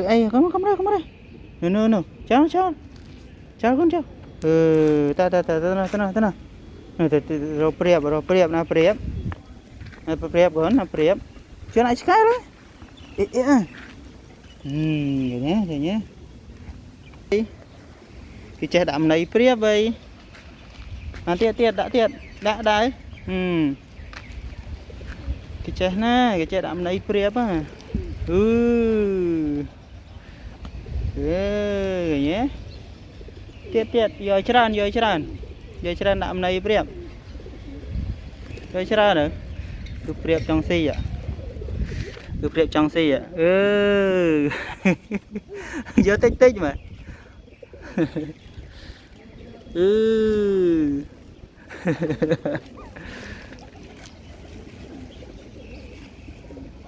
Ai come đây. No. Chào. Chào con chào. Ta ta. Rồi priệp na priệp. Priệp con na priệp. Chuyện này cái đấy. Vậy nhé. Cái trái đạm này priệp vậy. Tiệt đã đấy. Cái trái đạm này priệp á. Vậy nhé. Tiệt giờ chran đạm này priệp. Giờ chran nữa. Cứ priệp trong xì ạ. Giờ tích mà.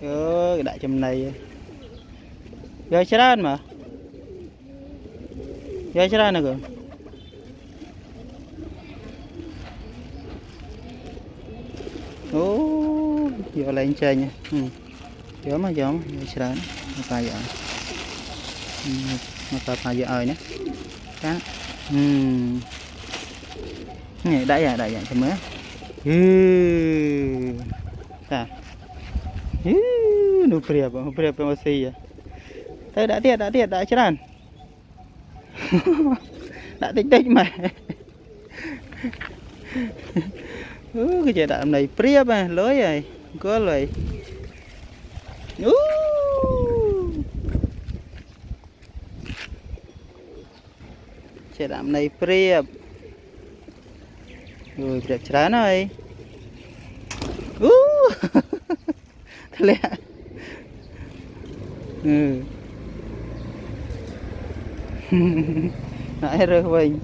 Cái đại châm này. Giờ chran mà. Giờ chran nữa cơ. Giờ lên chơi nha. Giờ chran nó cài vậy. Nó cài vậy ơi nhé. Đó. Này đại vậy chấm mới. Ta. Nó priệp masih ya. Tới đã tiệt đã chran. Đã tích mà. Cái trái đạm này priệp à, lối rồi. Có rồi. Trái đạm này priệp. Rồi priệp chán rồi. Thật lẹ. Nãy rơi mình.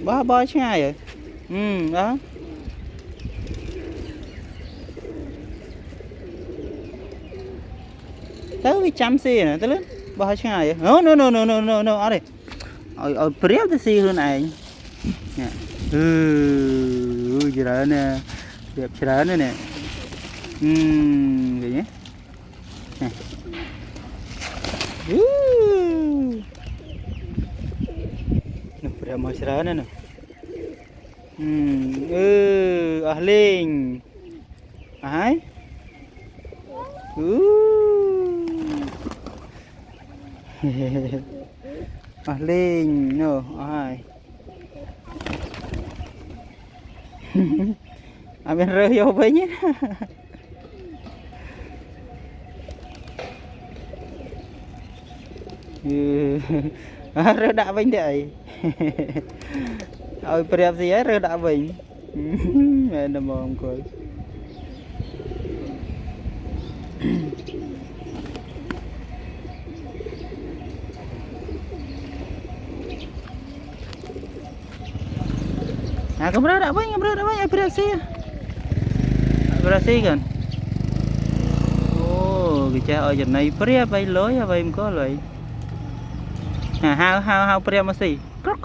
Ba chứ ai rồi. Đó. Tới cái chăm xì nè, tới lên. Ba chứ ai vậy. No. Ở đây. Ở priệp tới xì hơn này. Nè. Chira nè. Priệp chira nè nè. Vậy nhé. Nè. Priệp mau chira nè nè. Ahling. Ai? Ahling, no, ai. Bên rơi vô với nhé. Rơi đã vinh đấy. Ôi priệp gì ấy rơi đã vinh. Mẹ nằm mồm cười. Kamu berada banyak berasi kan? Cái trái ở trên này priệp bay lối bay không có rồi. Hao priệp mà xì. Krok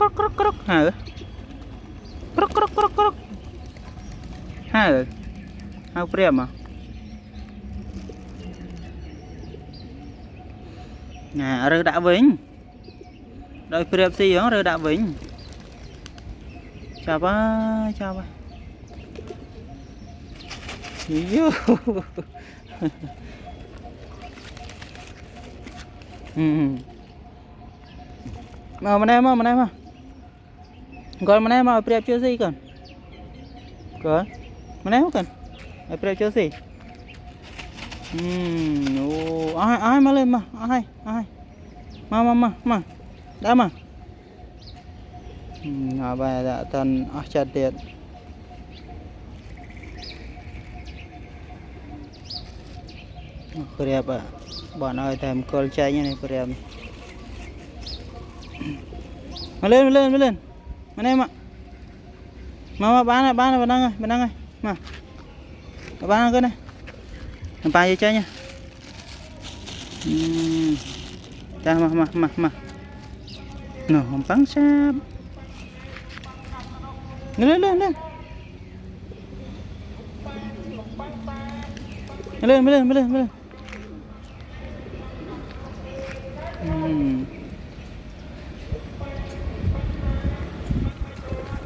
hả? Krok. Hả? Hao priệp mà. Rơi đã vĩnh. Đôi priệp xì đó rơi đã vĩnh. Chào ba. Mà này mà. Còn mà này mà priệp chưa gì còn. Còn. Mà này còn. Priệp chưa gì. Ai mà lên mà. Ai. Mà. Đã mà. Bà đã tân chặt tiệt. Priệp à. Bọn ơi thèm col chay như này priệp. Mà lên. Mà em ạ. Mà bán này. Mà. Bán cái này. Làm bài gì chơi nha. Mà. Nó không bắn sáp. lên lên lên lên lên lên lên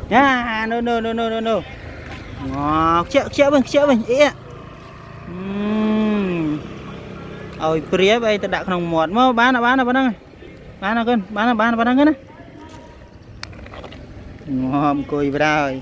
à no no no no no no ngọt chẹo bình ý ạ ôi priếp ấy ta đã không một mà bán nào cân bán nào cân á ngọt cùi vào đây